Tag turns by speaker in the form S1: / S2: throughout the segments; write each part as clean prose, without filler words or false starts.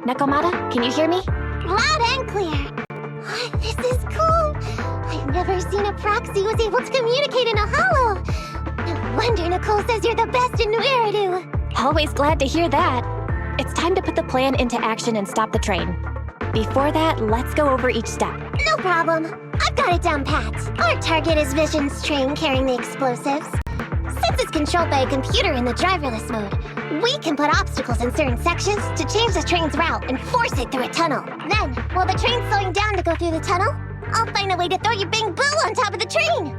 S1: Nekomata, can you hear me?
S2: Loud and clear. This is cool. I've never seen a proxy was able to communicate in a holo. No wonder Nicole says you're the best in Nueridu.
S1: Always glad to hear that. It's time to put the plan into action and stop the train. Before that, let's go over each step.
S2: No problem. I've got it down pat. Our target is Vision's train carrying the explosives. Since it's controlled by a computer in the driverless mode, we can put obstacles in certain sections to change the train's route and force it through a tunnel. Then, while the train's slowing down to go through the tunnel, I'll find a way to throw your Bing Boo on top of the train.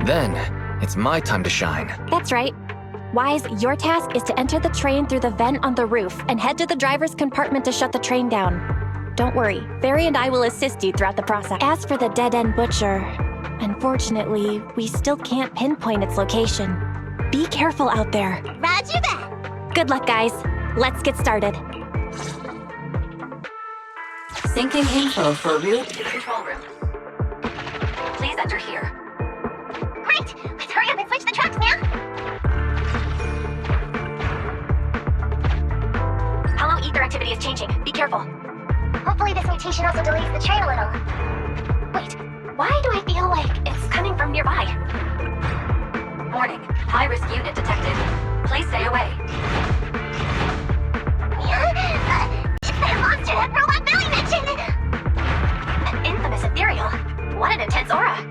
S3: Then, it's my time to shine.
S1: That's right. Wise, your task is to enter the train through the vent on the roof and head to the driver's compartment to shut the train down. Don't worry, Fairy and I will assist you throughout the process. As for the dead-end butcher, unfortunately, we still can't pinpoint its location. Be careful out there.
S2: Roger that.
S1: Good luck, guys. Let's get started.
S4: Syncing info for route to the control room. Please enter here.
S2: Great! Let's hurry up and switch the tracks now.
S1: Hello, ether activity is changing. Be careful.
S2: Hopefully this mutation also delays the train a little.
S1: Wait, why do I feel like it's coming from nearby?
S4: Warning, high-risk unit detected. Please stay away.
S2: It's that monster that Robot Billy mentioned!
S1: An infamous ethereal. What an intense aura.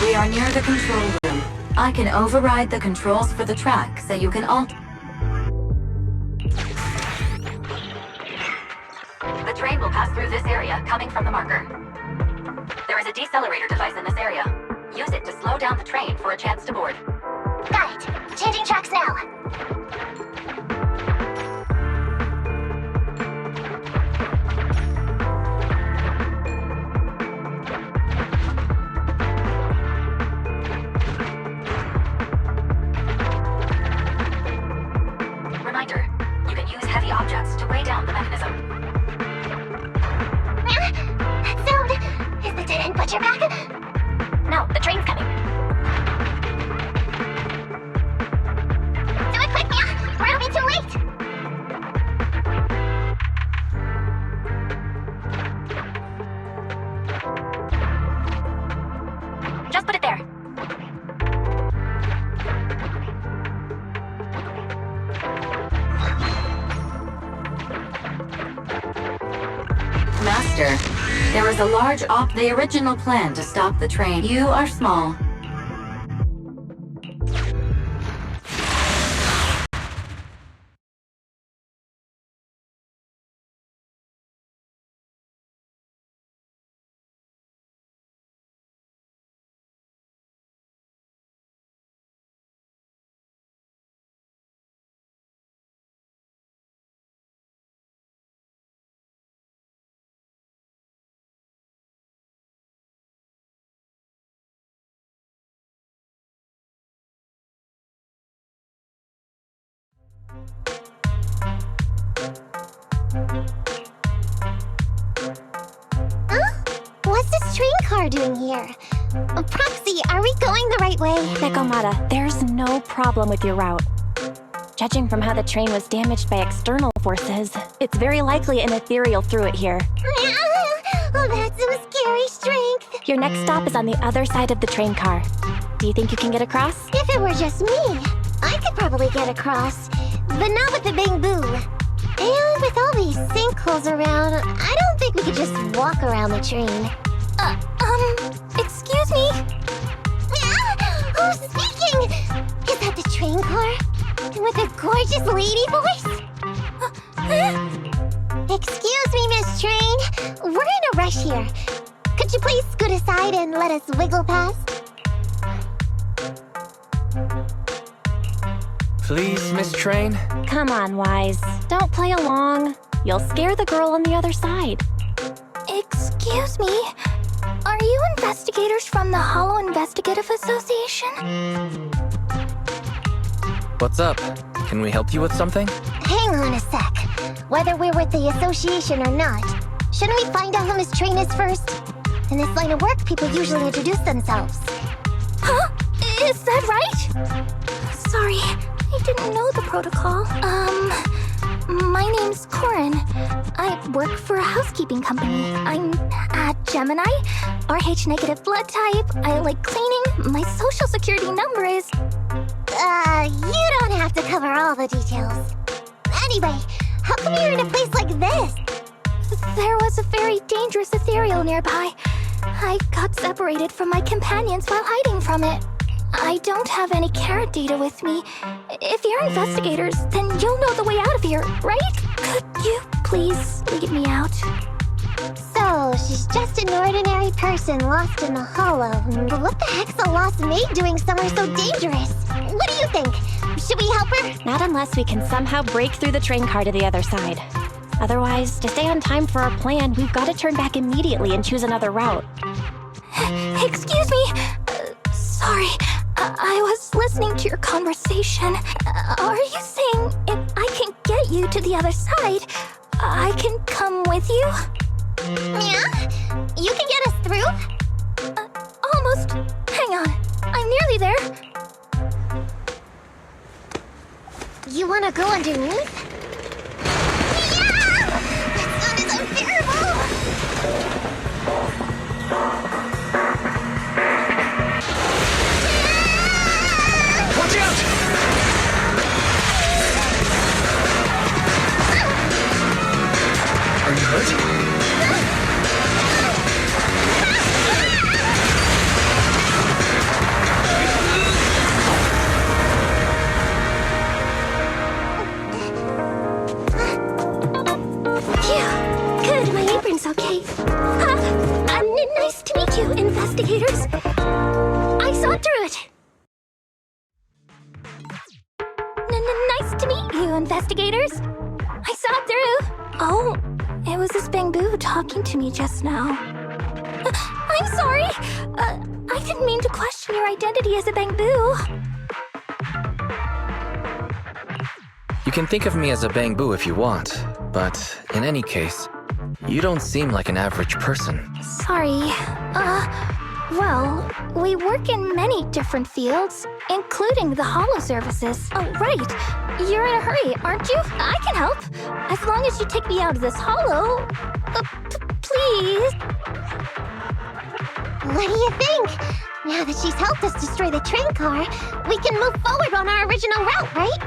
S4: We are near the control room. I can override the controls for the track so you can alter. The train will pass through this area, coming from the marker. There is a decelerator device in this area. Use it to slow down the train for a chance to board.
S2: Got it. Changing tracks now.
S4: Reminder, you can use heavy objects to weigh down the mechanism.
S2: That sound! Is the dead-end butcher back?
S1: No, the train's coming.
S2: Do it quick, Mia! Or it'll be too late!
S1: Just put it there.
S4: Master, there is a large the original plan to stop the train. You are small.
S2: What's this train car doing here? Proxy, are we going the right way?
S1: Nekomata, there's no problem with your route. Judging from how the train was damaged by external forces, it's very likely an ethereal threw it here.
S2: Oh, that's some scary strength.
S1: Your next stop is on the other side of the train car. Do you think you can get across?
S2: If it were just me, I could probably get across. But not with the Bing Boo. And with all these sinkholes around, I don't think we could just walk around the train.
S1: Excuse me?
S2: Who's speaking? Is that the train car? With a gorgeous lady voice? Excuse me, Miss Train. We're in a rush here. Could you please scoot aside and let us wiggle past?
S3: Please, Miss Train?
S1: Come on, Wise. Don't play along. You'll scare the girl on the other side.
S2: Excuse
S5: Excuse me. Are you investigators from the Hollow Investigative Association?
S3: What's up? Can we help you with something?
S2: Hang on a sec. Whether we're with the association or not, shouldn't we find out who Miss Train is first? In this line of work, people usually introduce themselves.
S5: Huh? Is that right? Sorry, I didn't know the protocol. My name's Corin. I work for a housekeeping company. I'm a Gemini, RH negative blood type. I like cleaning. My social security number is...
S2: You don't have to cover all the details. Anyway, how come you're in a place like this?
S5: There was a very dangerous ethereal nearby. I got separated from my companions while hiding from it. I don't have any carrot data with me. If you're investigators, then you'll know the way out of here, right? Could you please lead me out?
S2: So, she's just an ordinary person lost in the Hollow. But what the heck's a lost maid doing somewhere so dangerous? What do you think? Should we help her?
S1: Not unless we can somehow break through the train car to the other side. Otherwise, to stay on time for our plan, we've got to turn back immediately and choose another route.
S5: Excuse me. Sorry. I was listening to your conversation. Are you saying if I can get you to the other side, I can come with you?
S2: Yeah? You can get us through?
S5: Almost. Hang on. I'm nearly there.
S2: You wanna go underneath? Yeah! That sound is unbearable!
S3: Watch out! Are you hurt?
S5: Good, my apron's okay. Nice to meet you, investigators. I saw through it. Nice to meet you, investigators. I saw through. Oh, it was this bamboo talking to me just now. I'm sorry. I didn't mean to question your identity as a bamboo.
S3: You can think of me as a bamboo if you want, but in any case, you don't seem like an average person.
S5: Sorry. Well, we work in many different fields, including the Hollow services. Oh, right. You're in a hurry, aren't you? I can help. As long as you take me out of this Hollow. Please.
S2: What do you think? Now that she's helped us destroy the train car, we can move forward on our original route, right?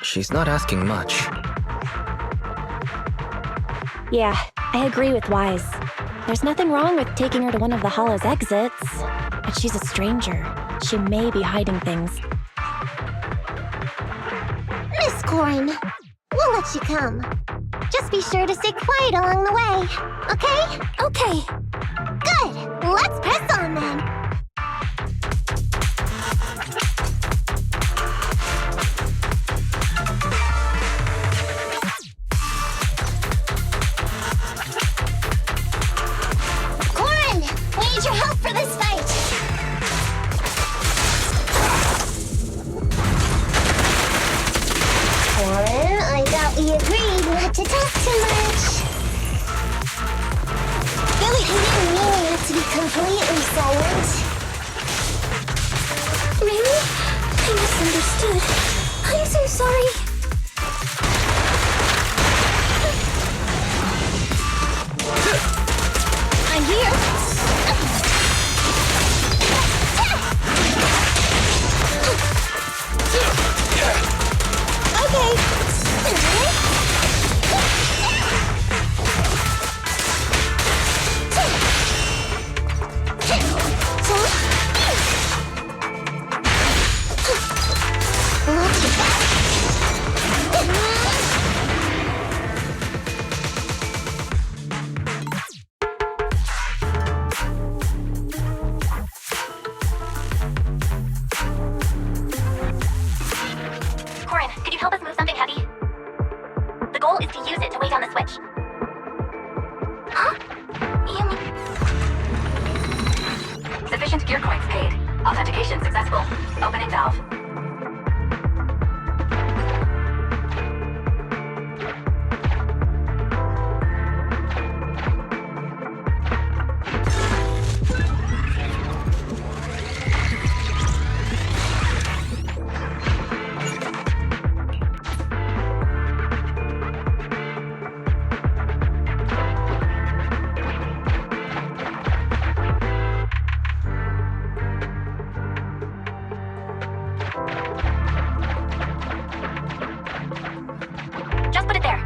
S3: She's not asking much.
S1: Yeah, I agree with Wise. There's nothing wrong with taking her to one of the Hollow's exits. But she's a stranger. She may be hiding things.
S2: Miss Corin, we'll let you come. Just be sure to stay quiet along the way, okay?
S5: Okay.
S2: Good! Let's press on then! Corin! We need your help for this fight! Corin, I thought we agreed not to talk too much. Really, I didn't mean you to be completely
S4: Ancient gear coins paid. Authentication successful. Opening valve.
S1: Just put it there.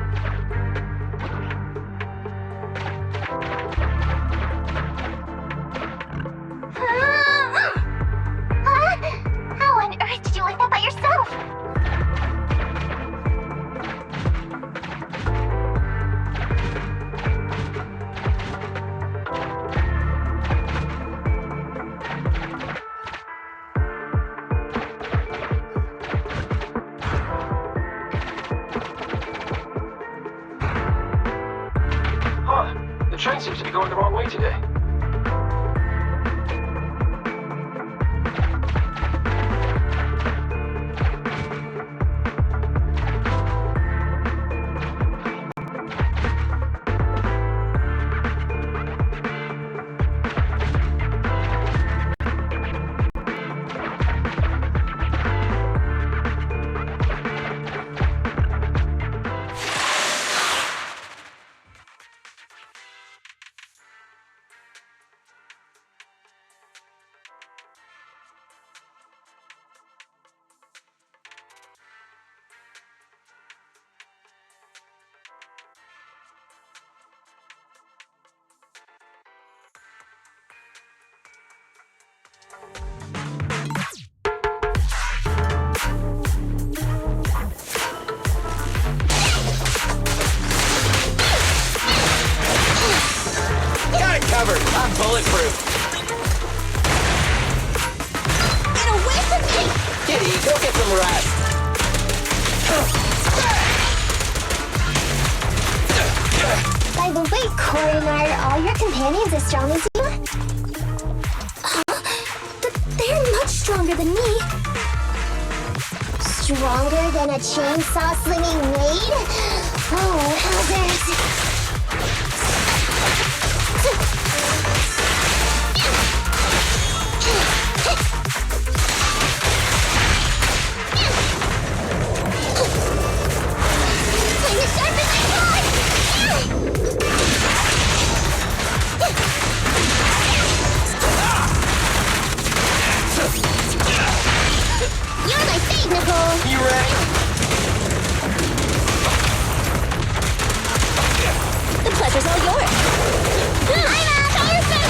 S2: How on earth did you lift that by yourself?
S6: Huh. The train seems to be going the wrong way today.
S7: Got it covered. I'm bulletproof.
S2: Get away from me!
S7: Kitty, go get some rest.
S2: By the way, Corin, are all your companions as strong as you?
S5: But they're much stronger than me.
S2: Stronger than a chainsaw slinging maid? Oh, howzers! Swing as sharp as I can! You're my fate, Nicole!
S7: You ready?
S2: The pleasure's all yours! I'm a perfect!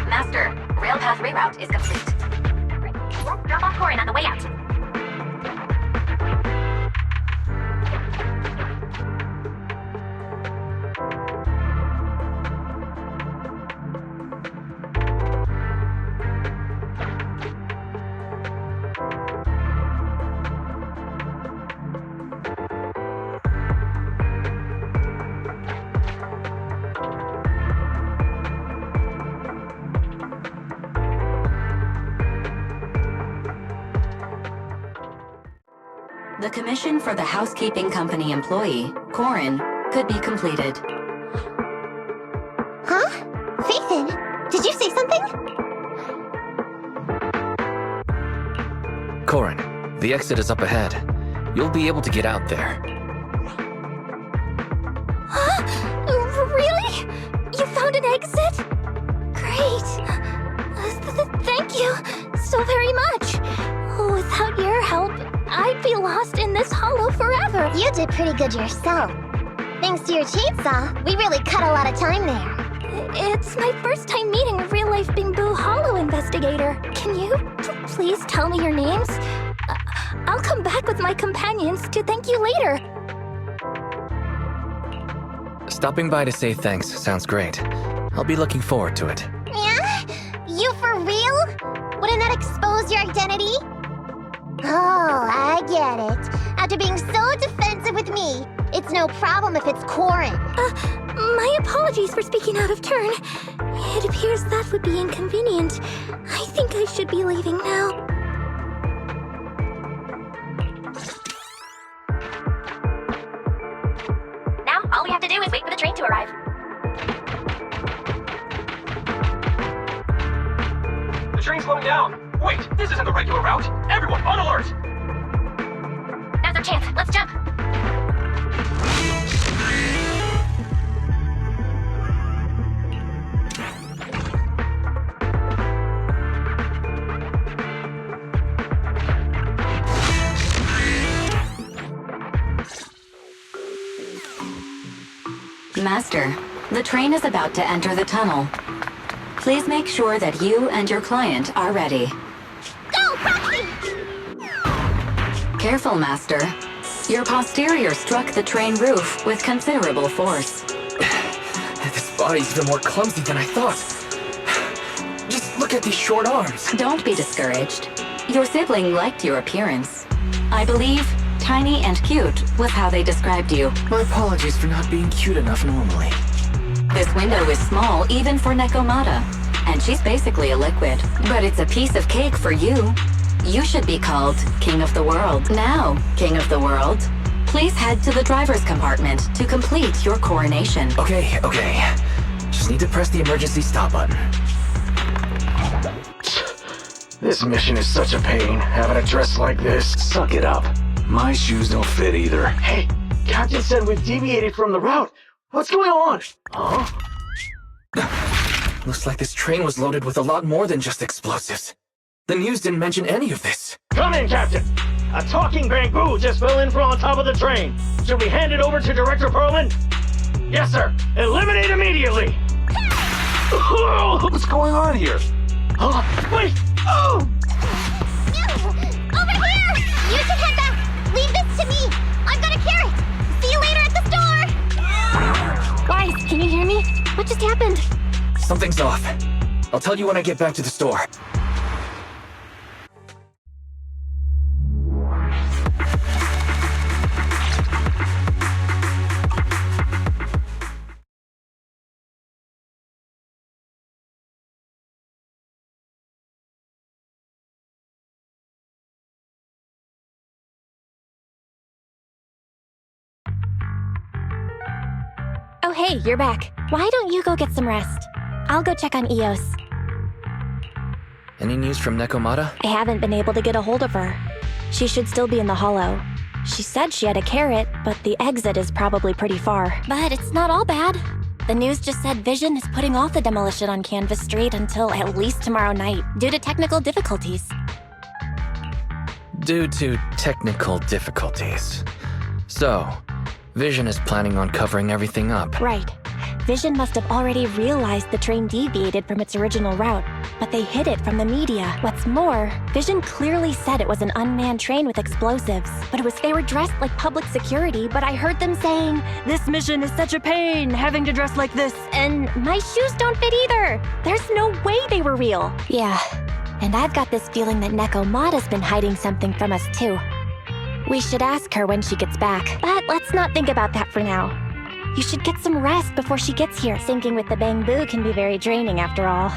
S4: Master, rail path reroute is complete. Drop off Corin on the way out. The commission for the housekeeping company employee, Corin, could be completed.
S2: Huh? Faithin, did you say something?
S3: Corin, the exit is up ahead. You'll be able to get out there.
S5: Really? You found an exit? Great. Thank you so very much. Without your help, I'd be lost in this
S2: You did pretty good yourself. Thanks to your chainsaw, we really cut a lot of time there.
S5: It's my first time meeting a real-life Bamboo Hollow investigator. Can you please tell me your names? I'll come back with my companions to thank you later.
S3: Stopping by to say thanks sounds great. I'll be looking forward to it.
S2: Yeah? You for real? Wouldn't that expose your identity? Oh, I get it. After being so defensive with me, it's no problem if it's Corin.
S5: My apologies for speaking out of turn. It appears that would be inconvenient. I think I should be leaving now.
S1: Now, all we have to do is wait for the train to arrive.
S6: The train's slowing down. Wait, this isn't the regular route. Everyone, on alert!
S1: Now's our chance. Let's jump.
S4: Master, the train is about to enter the tunnel. Please make sure that you and your client are ready.
S2: Go, Rocky!
S4: Careful, Master. Your posterior struck the train roof with considerable force.
S3: This body's even more clumsy than I thought. Just look at these short arms.
S4: Don't be discouraged. Your sibling liked your appearance. I believe tiny and cute was how they described you.
S3: My apologies for not being cute enough normally.
S4: This window is small even for Nekomata, and she's basically a liquid. But it's a piece of cake for you. You should be called King of the World. Now, King of the World, please head to the driver's compartment to complete your coronation.
S3: Okay. Just need to press the emergency stop button.
S6: This mission is such a pain, having a dress like this. Suck it up. My shoes don't fit either. Hey, Captain said we've deviated from the route. What's going on? Huh?
S3: Looks like this train was loaded with a lot more than just explosives. The news didn't mention any of this.
S6: Come in, Captain. A talking bamboo just fell in from on top of the train. Should we hand it over to Director Perlman? Yes, sir. Eliminate immediately. What's going on here? Huh? Wait! Oh!
S2: Over here! You should head back! Leave this to me! I've got a carrot! See you later at the store!
S1: Guys, can you hear me? What just happened?
S3: Something's off. I'll tell you when I get back to the store.
S1: Oh, hey, you're back. Why don't you go get some rest? I'll go check on Eos.
S3: Any news from Nekomata?
S1: I haven't been able to get a hold of her. She should still be in the hollow. She said she had a carrot, but the exit is probably pretty far. But it's not all bad. The news just said Vision is putting off the demolition on Canvas Street until at least tomorrow night, due to technical difficulties.
S3: Due to technical difficulties. So, Vision is planning on covering everything up.
S1: Right. Vision must have already realized the train deviated from its original route, but they hid it from the media. What's more, Vision clearly said it was an unmanned train with explosives, but they were dressed like public security, but I heard them saying, "This mission is such a pain, having to dress like this," and my shoes don't fit either. There's no way they were real. Yeah, and I've got this feeling that Nekomata's been hiding something from us too. We should ask her when she gets back, but let's not think about that for now. You should get some rest before she gets here. Syncing with the bamboo can be very draining after all.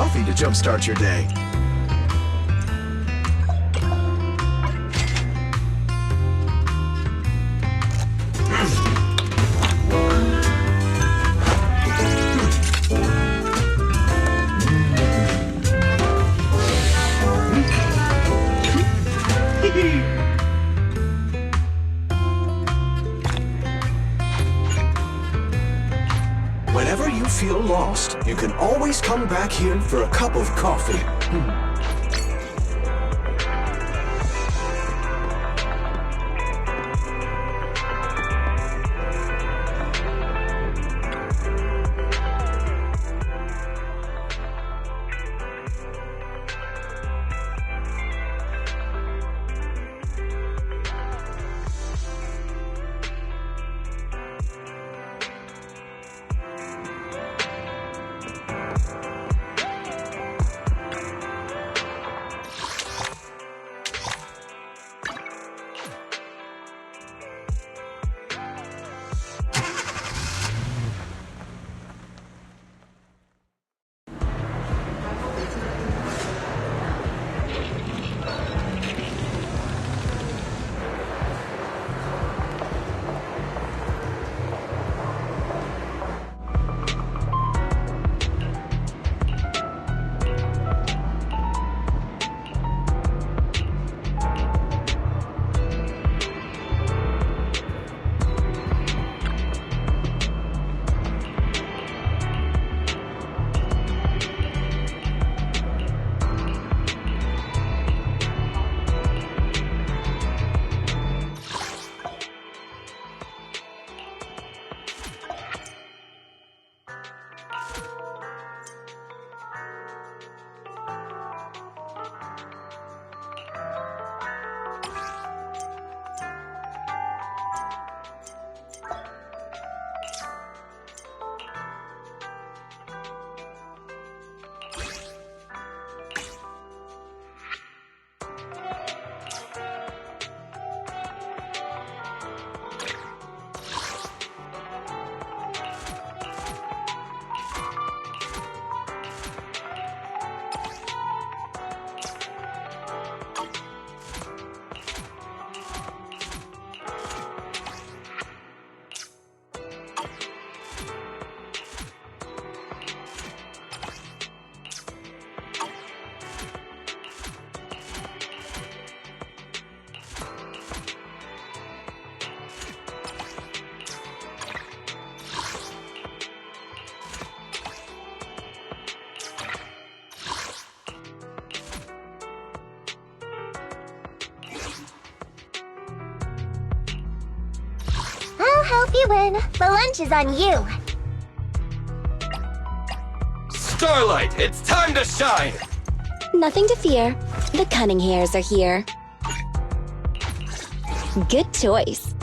S8: coffee to jumpstart your day. Whenever you feel lost, you can always come back here for a cup of coffee.
S2: I'll help you win. The lunch is on you.
S7: Starlight, it's time to shine!
S9: Nothing to fear. The cunning hairs are here. Good choice.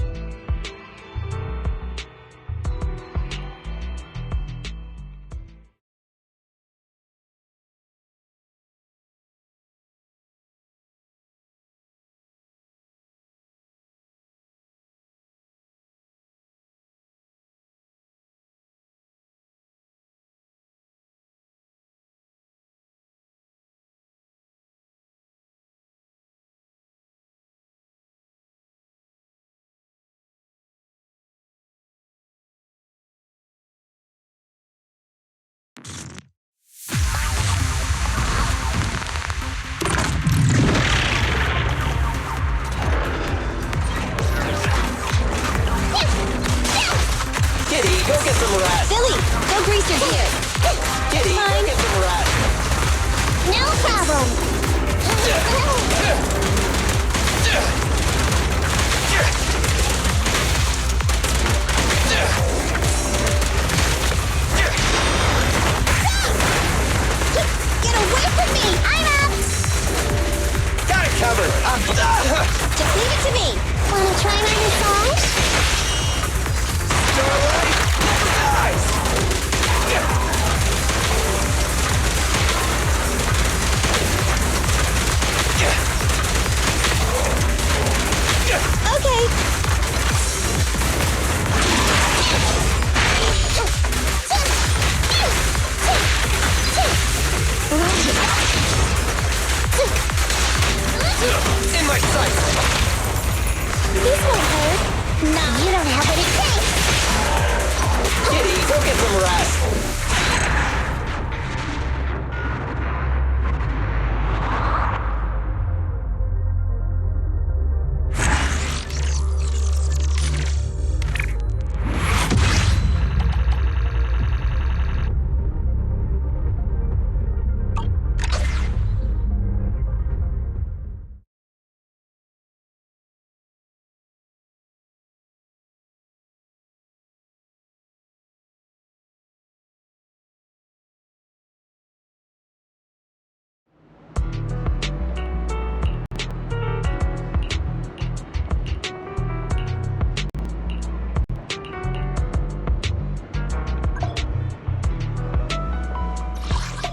S7: Kitty, go get some rest!
S9: Billy, go grease your gears.
S7: Kitty, go get some rest!
S2: No problem.
S9: Get away from me!
S2: I'm up.
S7: Got it covered!
S9: Just leave it to me.
S2: Wanna try my massage?
S7: Starlight! Nice!
S9: Okay.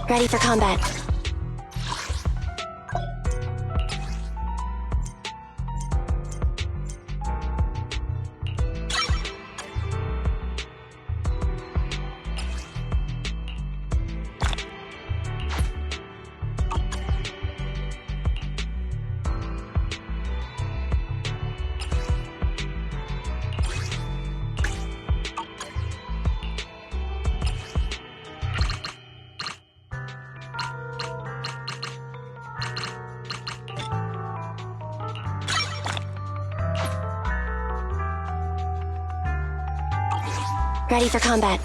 S9: Ready for combat. Ready for combat.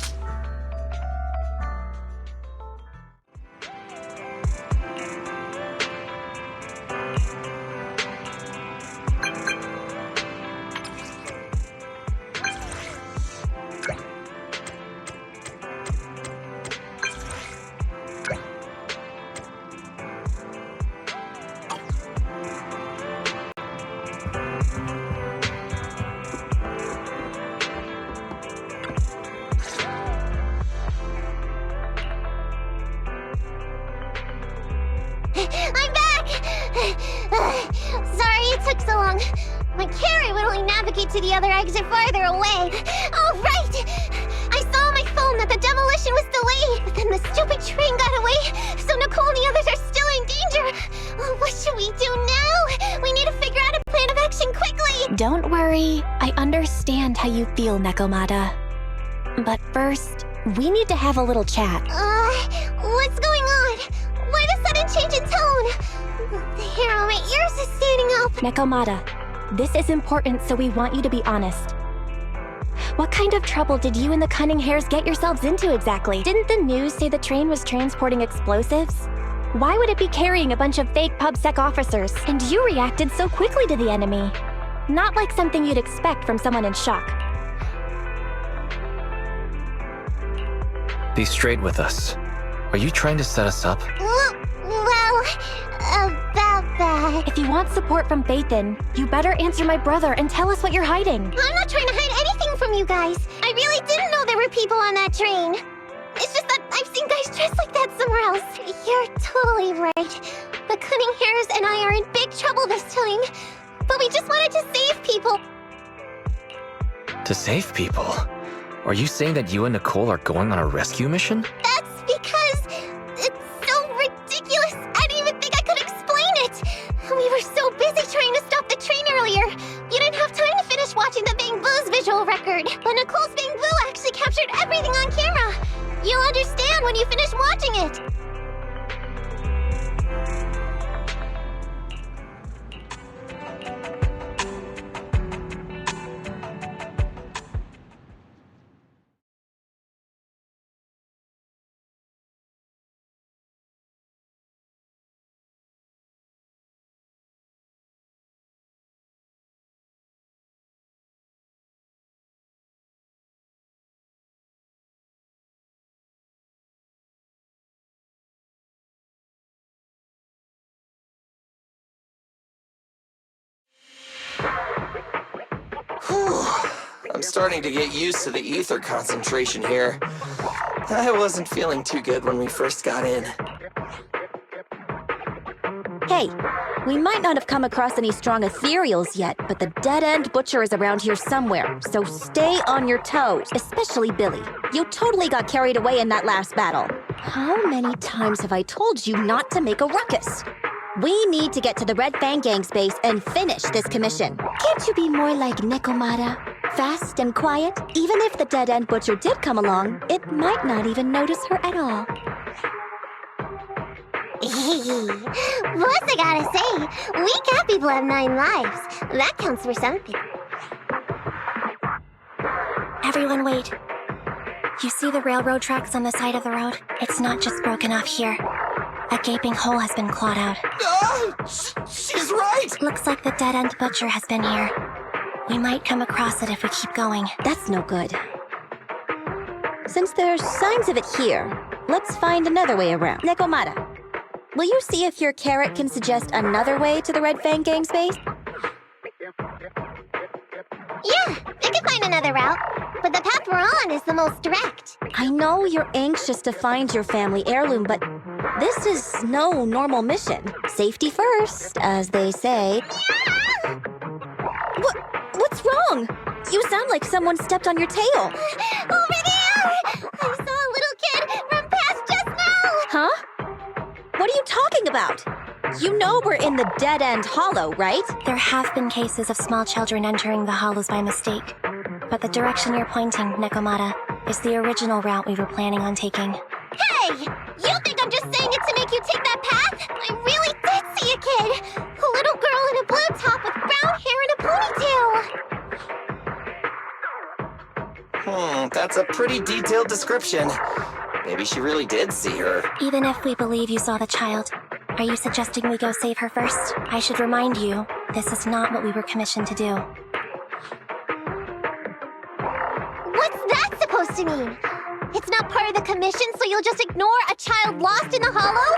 S2: I'm back! Sorry it took so long. My carry would only navigate to the other exit farther away. Oh, right! I saw on my phone that the demolition was delayed, but then the stupid train got away, so Nicole and the others are still in danger. Oh, what should we do now? We need to figure out a plan of action quickly!
S1: Don't worry. I understand how you feel, Nekomata. But first, we need to have a little chat.
S2: What's going on? Why the sudden change in tone? The hair on my ears is standing up.
S1: Nekomata, this is important, so we want you to be honest. What kind of trouble did you and the Cunning Hares get yourselves into exactly? Didn't the news say the train was transporting explosives? Why would it be carrying a bunch of fake PubSec officers? And you reacted so quickly to the enemy. Not like something you'd expect from someone in shock.
S3: Be straight with us. Are you trying to set us up?
S2: Well, about that.
S1: If you want support from Phaethon, you better answer my brother and tell us what you're hiding.
S2: I'm not trying to hide anything from you guys. I really didn't know there were people on that train. It's just that I've seen guys dressed like that somewhere else. You're totally right. The Cunning Hares and I are in big trouble this time. But we just wanted to save people.
S3: To save people? Are you saying that you and Nicole are going on a rescue mission?
S2: That's because it's so ridiculous. I didn't even think I could explain it. We were so busy trying to stop the train earlier. You didn't have time to finish watching the Bang Boo's visual record. But Nicole's Bang Boo actually captured everything on camera. You'll understand when you finish watching it.
S7: I'm starting to get used to the ether concentration here. I wasn't feeling too good when we first got in.
S10: Hey, we might not have come across any strong ethereals yet, but the dead-end butcher is around here somewhere, so stay on your toes, especially Billy. You totally got carried away in that last battle. How many times have I told you not to make a ruckus? We need to get to the Red Fang Gang's base and finish this commission. Can't you be more like Nekomata? Fast and quiet? Even if the dead-end butcher did come along, it might not even notice her at all.
S2: Plus, I gotta say, we cat people have 9 lives. That counts for something.
S1: Everyone wait. You see the railroad tracks on the side of the road? It's not just broken off here. A gaping hole has been clawed out.
S7: She's right!
S1: Looks like the dead-end butcher has been here. We might come across it if we keep going.
S10: That's no good. Since there's signs of it here, let's find another way around. Nekomata, will you see if your carrot can suggest another way to the Red Fang Gang's base?
S2: Yeah, I can find another route, but the path we're on is the most direct.
S10: I know you're anxious to find your family heirloom, but This is no normal mission. Safety first, as they say. What's wrong? You sound like someone stepped on your tail.
S2: Over there! I saw a little kid run past just now!
S10: Huh? What are you talking about? You know we're in the dead-end hollow, right?
S1: There have been cases of small children entering the hollows by mistake. But the direction you're pointing, Nekomata, is the original route we were planning on taking.
S2: Hey! You think I'm just saying it to make you take that path? I really did see a kid! A little girl in a blue top with brown hair and a ponytail!
S7: That's a pretty detailed description. Maybe she really did see her.
S1: Even if we believe you saw the child, are you suggesting we go save her first? I should remind you, this is not what we were commissioned to do.
S2: What's that supposed to mean? It's not part of the commission, so you'll just ignore a child lost in the hollow?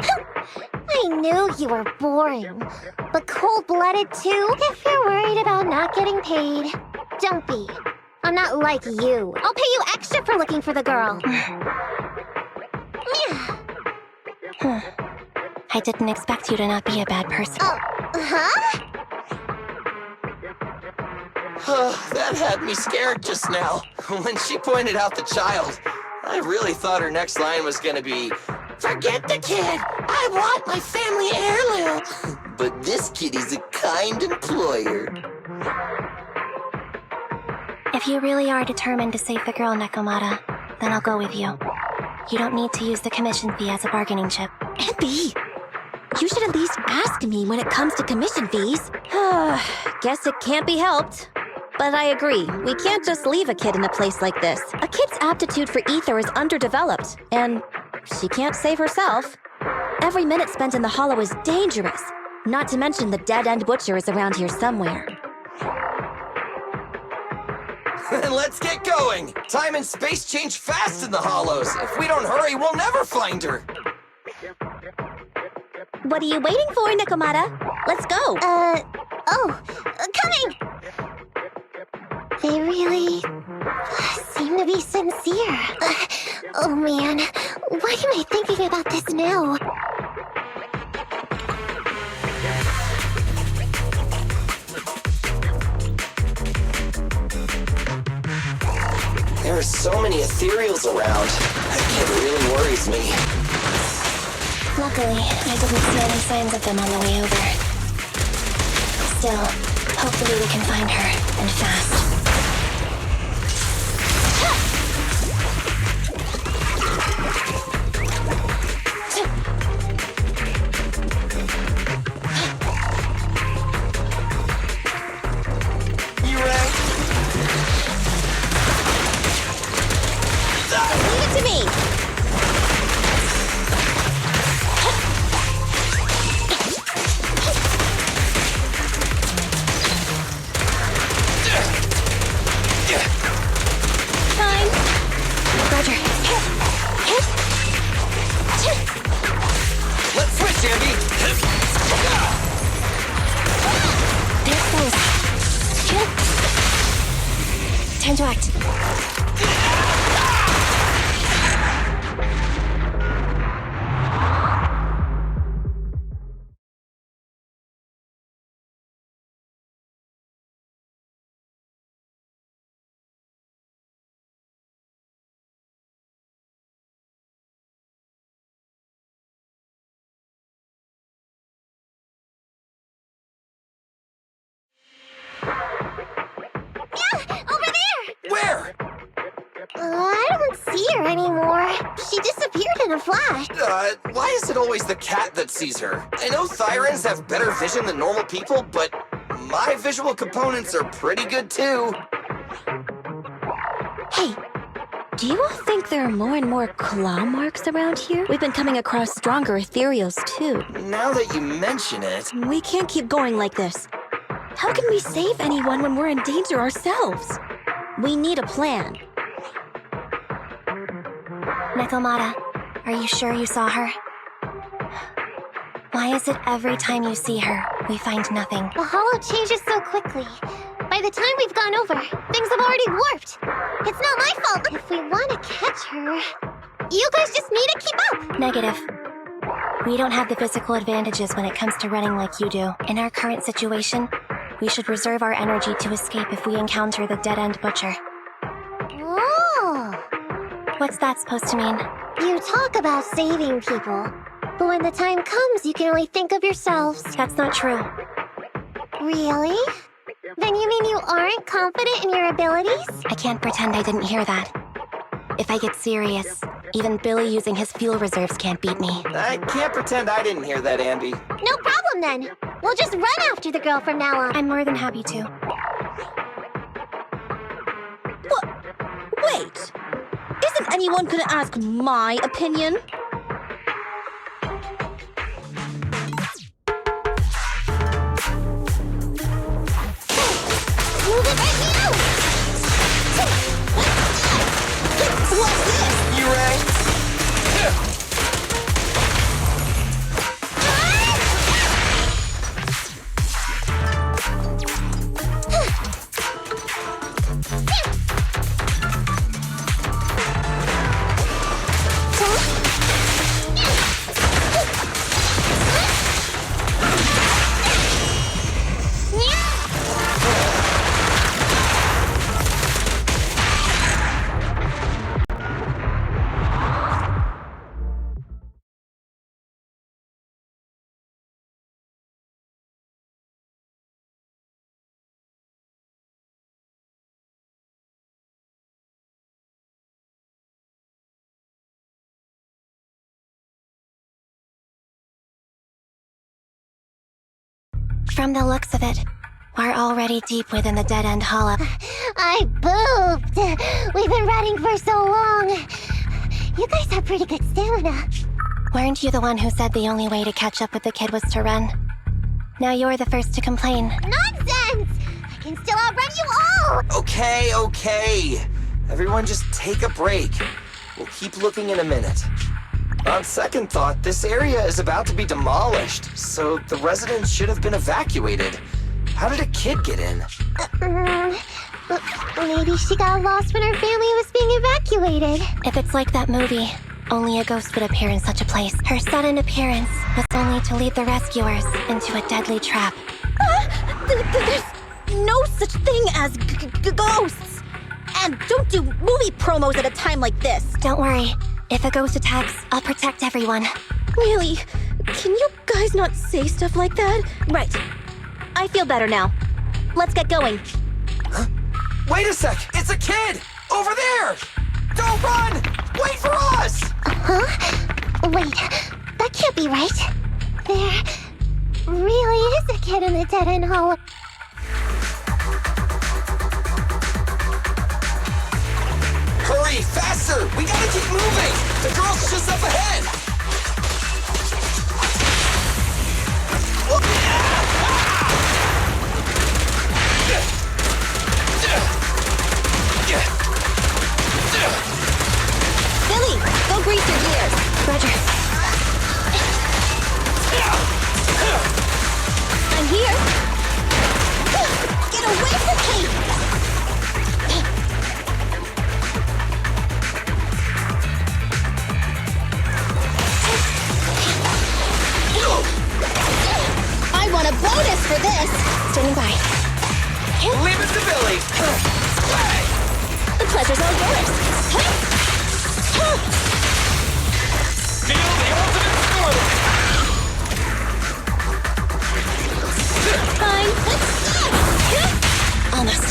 S2: I knew you were boring. But cold-blooded too, if you're worried about not getting paid. Don't be. I'm not like you. I'll pay you extra for looking for the girl.
S1: I didn't expect you to not be a bad person.
S2: Huh?
S7: That had me scared just now. When she pointed out the child, I really thought her next line was gonna be, "Forget the kid! I want my family heirloom!" But this kitty's a kind employer.
S1: If you really are determined to save the girl, Nekomata, then I'll go with you. You don't need to use the commission fee as a bargaining chip.
S10: Abby, you should at least ask me when it comes to commission fees. Guess it can't be helped. But I agree, we can't just leave a kid in a place like this. A kid's aptitude for ether is underdeveloped, and she can't save herself. Every minute spent in the hollow is dangerous. Not to mention the dead-end butcher is around here somewhere.
S7: Let's get going! Time and space change fast in the hollows. If we don't hurry, we'll never find her.
S10: What are you waiting for, Nekomata? Let's go!
S2: Coming! They really seem to be sincere. Oh man, why am I thinking about this now?
S7: There are so many ethereals around. It really worries me.
S1: Luckily, I didn't see any signs of them on the way over. Still, hopefully we can find her, and fast.
S7: You ready?
S10: Leave it to me! Fine.
S1: Roger.
S7: Let's switch, Andy!
S1: There it goes. Time to act.
S2: Over there!
S7: Where?
S2: I don't see her anymore. She disappeared in a flash.
S7: Why is it always the cat that sees her? I know Thyrans have better vision than normal people, but my visual components are pretty good too.
S10: Hey, do you all think there are more and more claw marks around here? We've been coming across stronger ethereals too.
S7: Now that you mention it...
S10: We can't keep going like this. How can we save anyone when we're in danger ourselves? We need a plan.
S1: Nekomata, are you sure you saw her? Why is it every time you see her, we find nothing?
S2: The hollow changes so quickly. By the time we've gone over, things have already warped. It's not my fault. If we want to catch her, you guys just need to keep up.
S1: Negative. We don't have the physical advantages when it comes to running like you do. In our current situation, we should reserve our energy to escape if we encounter the dead-end butcher.
S2: Oh!
S1: What's that supposed to mean?
S2: You talk about saving people, but when the time comes, you can only think of yourselves.
S1: That's not true.
S2: Really? Then you mean you aren't confident in your abilities?
S1: I can't pretend I didn't hear that. If I get serious, even Billy using his fuel reserves can't beat me.
S7: I can't pretend I didn't hear that, Ambi.
S2: No problem then. We'll just run after the girl from now on.
S1: I'm more than happy to.
S10: Wait! Isn't anyone gonna ask my opinion?
S2: Move it right now!
S10: What's this?
S7: You rang?
S1: From the looks of it, we're already deep within the dead-end hollow.
S2: I pooped! We've been running for so long. You guys have pretty good stamina.
S1: Weren't you the one who said the only way to catch up with the kid was to run? Now you're the first to complain.
S2: Nonsense! I can still outrun you all!
S7: Okay. Everyone just take a break. We'll keep looking in a minute. On second thought, this area is about to be demolished, so the residents should have been evacuated. How did a kid get in?
S2: Maybe she got lost when her family was being evacuated.
S1: If it's like that movie, only a ghost would appear in such a place. Her sudden appearance was only to lead the rescuers into a deadly trap.
S10: There's no such thing as ghosts! And don't do movie promos at a time like this!
S1: Don't worry. If a ghost attacks, I'll protect everyone.
S10: Really? Can you guys not say stuff like that? Right. I feel better now. Let's get going.
S7: Huh? Wait a sec! It's a kid! Over there! Don't run! Wait for us!
S2: Huh? Wait, that can't be right. There really is a kid in the dead-end hole.
S7: Hurry, faster! We gotta keep moving! The girl's just up ahead!
S10: Billy, go grease your gears.
S1: Roger.
S10: I'm here. Get away from me! I want a bonus for this!
S1: Standing by.
S7: Leave it to Billy!
S10: The pleasure's all yours!
S7: Feel the ultimate thrill!
S10: Fine.
S1: Almost.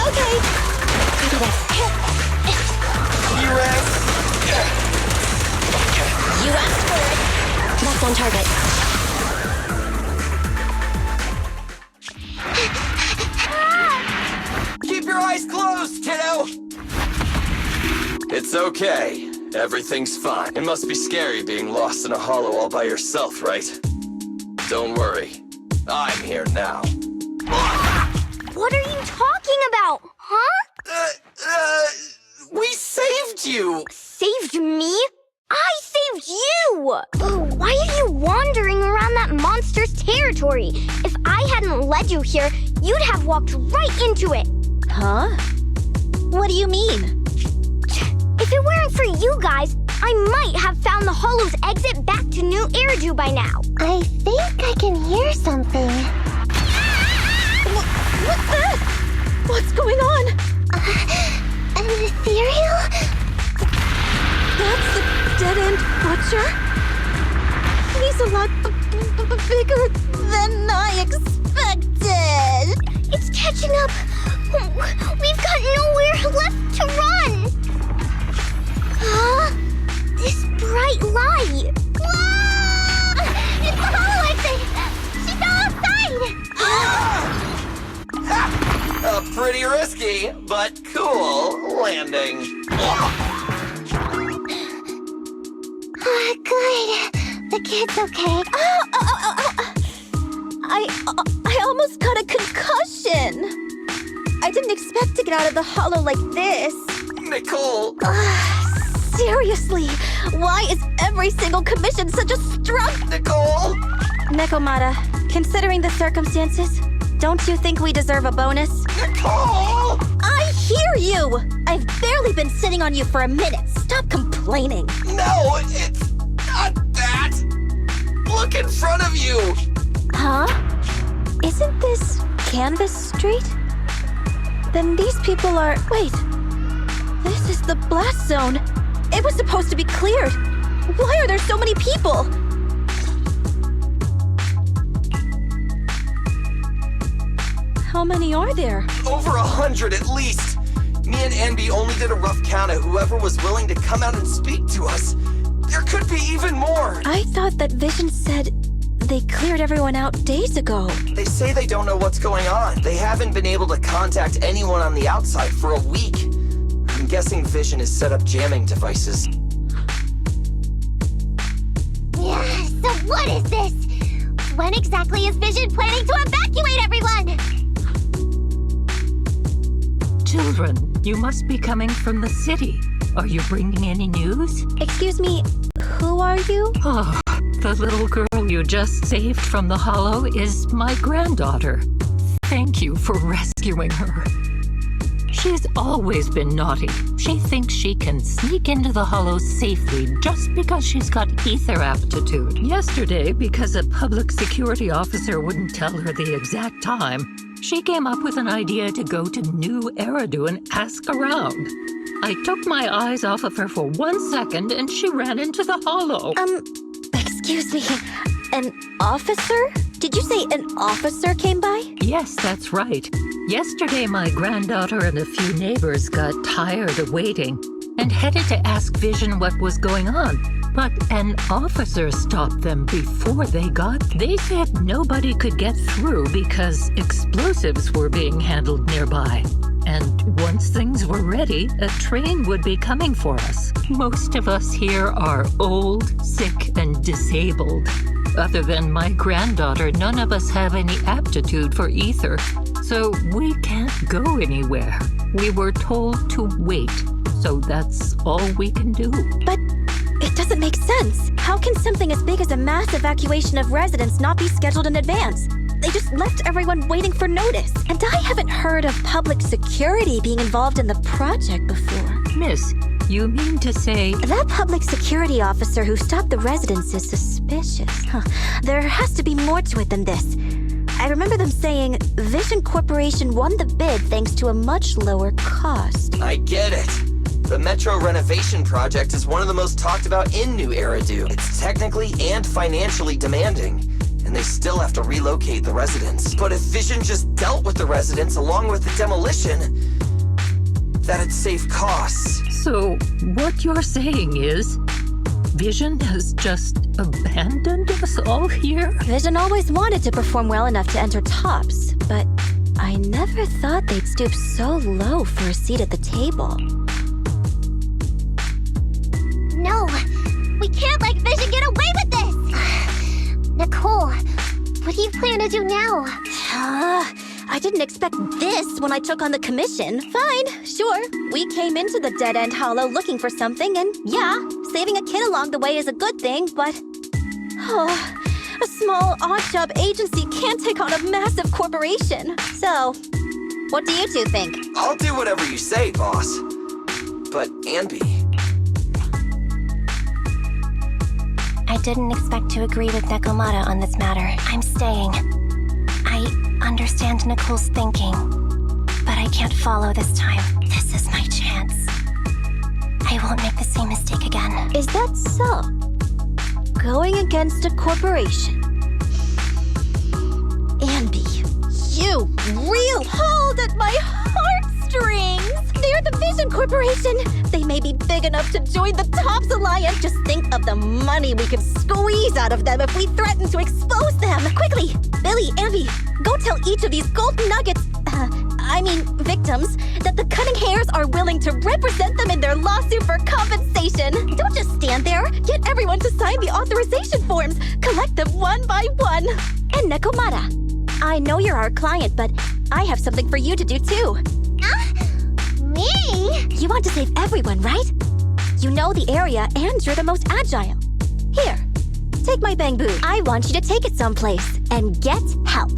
S10: Okay.
S1: Copy that.
S7: You ran?
S10: You asked for it.
S1: That's on target.
S7: Keep your eyes closed, kiddo! It's okay. Everything's fine. It must be scary being lost in a hollow all by yourself, right? Don't worry. I'm here now.
S5: What are you talking about, huh?
S7: We saved you!
S5: Saved me? I saved you! Why are you wandering around that monster's territory? If I hadn't led you here, you'd have walked right into it.
S10: Huh? What do you mean?
S5: If If it weren't for you guys, I might have found the Hollow's exit back to New Eridu by now.
S2: I think I can hear something.
S10: What's that? What's going on?
S2: An ethereal?
S10: That's the dead-end butcher? He's a lot bigger than I expected.
S5: It's catching up. We've got nowhere left to run. Huh? This bright light. Whoa! It's the Hollow exit! She fell outside!
S7: A pretty risky, but cool landing.
S2: Good. The kid's okay.
S10: I almost got a concussion. I didn't expect to get out of the Hollow like this.
S7: Nicole!
S10: Seriously, why is every single commission such a struggle?
S7: Nicole!
S10: Nekomata, considering the circumstances, don't you think we deserve a bonus?
S7: Nicole!
S10: I hear you! I've barely been sitting on you for a minute. Stop complaining.
S7: No, it's not that! Look in front of you!
S10: Huh? Isn't this Canvas Street? Then these people are... Wait. This is the blast zone. It was supposed to be cleared. Why are there so many people? How many are there?
S7: Over 100 at least. Me and Anby only did a rough count of whoever was willing to come out and speak to us. There could be even more.
S10: I thought that Vision said they cleared everyone out days ago.
S7: They say they don't know what's going on. They haven't been able to contact anyone on the outside for a week. I'm guessing Vision has set up jamming devices.
S2: Yeah, so what is this? When exactly is Vision planning to evacuate everyone?
S11: Children, you must be coming from the city. Are you bringing any news?
S10: Excuse me, who are you?
S11: Oh, the little girl you just saved from the Hollow is my granddaughter. Thank you for rescuing her. She's always been naughty. She thinks she can sneak into the Hollow safely just because she's got ether aptitude. Yesterday, because a public security officer wouldn't tell her the exact time, she came up with an idea to go to New Eridu and ask around. I took my eyes off of her for 1 second and she ran into the Hollow.
S10: Excuse me, an officer? Did you say an officer came by?
S11: Yes, that's right. Yesterday, my granddaughter and a few neighbors got tired of waiting and headed to ask Vision what was going on. But an officer stopped them before they got. They said nobody could get through because explosives were being handled nearby. And once things were ready, a train would be coming for us. Most of us here are old, sick, and disabled. Other than my granddaughter, none of us have any aptitude for ether. So we can't go anywhere. We were told to wait. So that's all we can do.
S10: But it doesn't make sense. How can something as big as a mass evacuation of residents not be scheduled in advance? They just left everyone waiting for notice. And I haven't heard of public security being involved in the project before.
S11: Miss, you mean to say...
S10: That public security officer who stopped the residents is suspicious. There has to be more to it than this. I remember them saying Vision Corporation won the bid thanks to a much lower cost.
S7: I get it. The Metro renovation project is one of the most talked about in New Eridu. It's technically and financially demanding, and they still have to relocate the residents. But if Vision just dealt with the residents along with the demolition, that'd save costs.
S11: So what you're saying is Vision has just abandoned us all here?
S10: Vision always wanted to perform well enough to enter tops, but I never thought they'd stoop so low for a seat at the table.
S2: No, we can't let Vision get away with this! Nicole, what do you plan to do now?
S10: I didn't expect this when I took on the commission. Fine, sure. We came into the dead-end Hollow looking for something, and yeah, saving a kid along the way is a good thing, but... a small odd-job agency can't take on a massive corporation. So, what do you two think?
S7: I'll do whatever you say, boss. But Anby,
S2: I didn't expect to agree with Nekomata on this matter. I'm staying. I understand Nicole's thinking, but I can't follow this time. This is my chance. I won't make the same mistake again.
S10: Is that so? Going against a corporation. Ambi, you real hold at my heartstrings! They're the Vision Corporation! They may be big enough to join the Tops Alliance. Just think of the money we could squeeze out of them if we threaten to expose them! Quickly! Billy, Ambi, go tell each of these gold nuggets, victims, that the Cunning Hares are willing to represent them in their lawsuit for compensation. Don't just stand there. Get everyone to sign the authorization forms. Collect them one by one. And Nekomata, I know you're our client, but I have something for you to do too.
S2: Me?
S10: You want to save everyone, right? You know the area and you're the most agile. Here, take my bamboo. I want you to take it someplace and get help.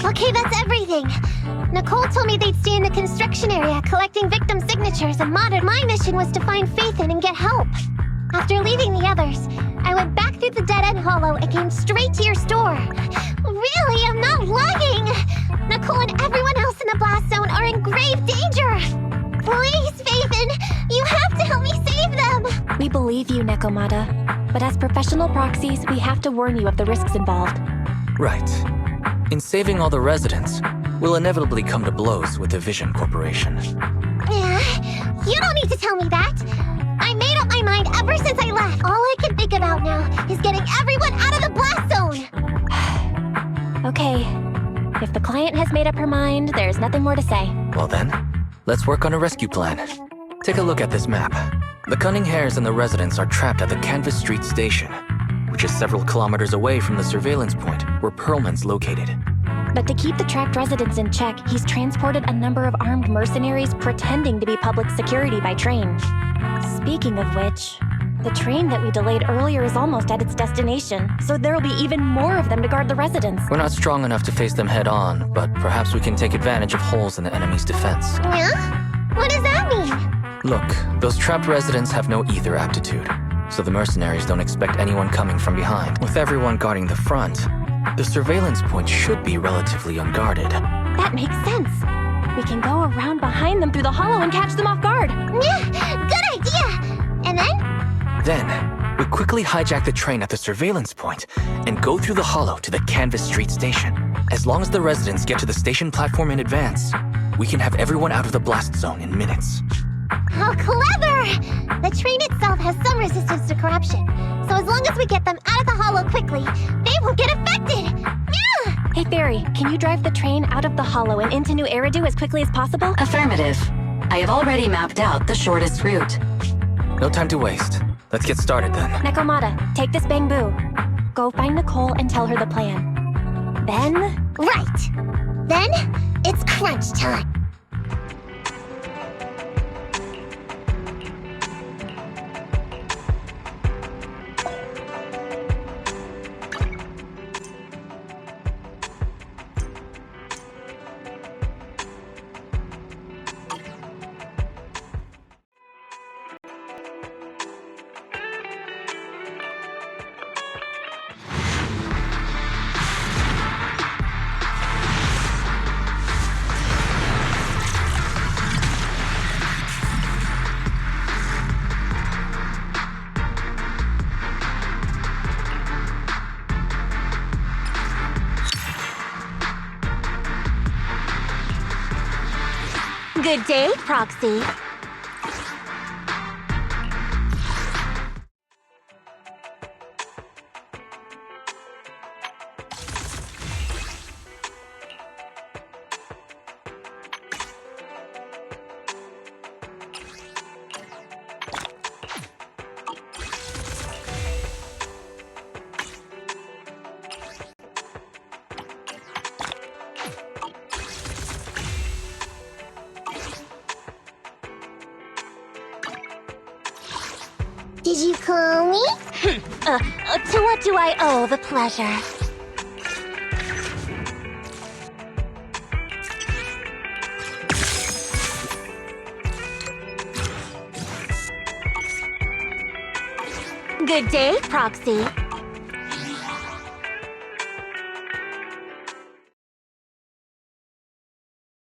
S2: Okay, that's everything. Nicole told me they'd stay in the construction area collecting victim signatures, and my mission was to find Faithin and get help. After leaving the others, I went back through the dead-end hollow and came straight to your store. Really, I'm not lying! Nicole and everyone else in the blast zone are in grave danger! Please, Faithin, you have to help me save them!
S1: We believe you, Nekomata. But as professional proxies, we have to warn you of the risks involved.
S3: Right. In saving all the residents, we'll inevitably come to blows with the Vision Corporation.
S2: You don't need to tell me that. I made up my mind ever since I left. All I can think about now is getting everyone out of the blast zone.
S1: Okay. If the client has made up her mind, there's nothing more to say.
S3: Well then, let's work on a rescue plan. Take a look at this map. The Cunning Hares and the residents are trapped at the Canvas Street station, which is several kilometers away from the surveillance point where Perlman's located.
S1: But to keep the trapped residents in check, he's transported a number of armed mercenaries pretending to be public security by train. Speaking of which, the train that we delayed earlier is almost at its destination, so there'll be even more of them to guard the residents.
S3: We're not strong enough to face them head on, but perhaps we can take advantage of holes in the enemy's defense.
S2: Yeah? What does that mean?
S3: Look, those trapped residents have no ether aptitude, so the mercenaries don't expect anyone coming from behind. With everyone guarding the front, the surveillance point should be relatively unguarded.
S1: That makes sense. We can go around behind them through the hollow and catch them off guard.
S2: Yeah, good idea! And then?
S3: Then, we quickly hijack the train at the surveillance point and go through the hollow to the Canvas Street station. As long as the residents get to the station platform in advance, we can have everyone out of the blast zone in minutes.
S2: How clever! The train itself has some resistance to corruption, so as long as we get them out of the hollow quickly, they won't get affected! Yeah!
S1: Hey, Fairy, can you drive the train out of the hollow and into New Eridu as quickly as possible?
S4: Affirmative. I have already mapped out the shortest route.
S3: No time to waste. Let's get started then.
S1: Nekomata, take this bamboo. Go find Nicole and tell her the plan. Then...
S2: Right! Then, it's crunch time!
S10: Good day, Proxy.
S2: Did you call me?
S5: To what do I owe the pleasure?
S2: Good day, Proxy.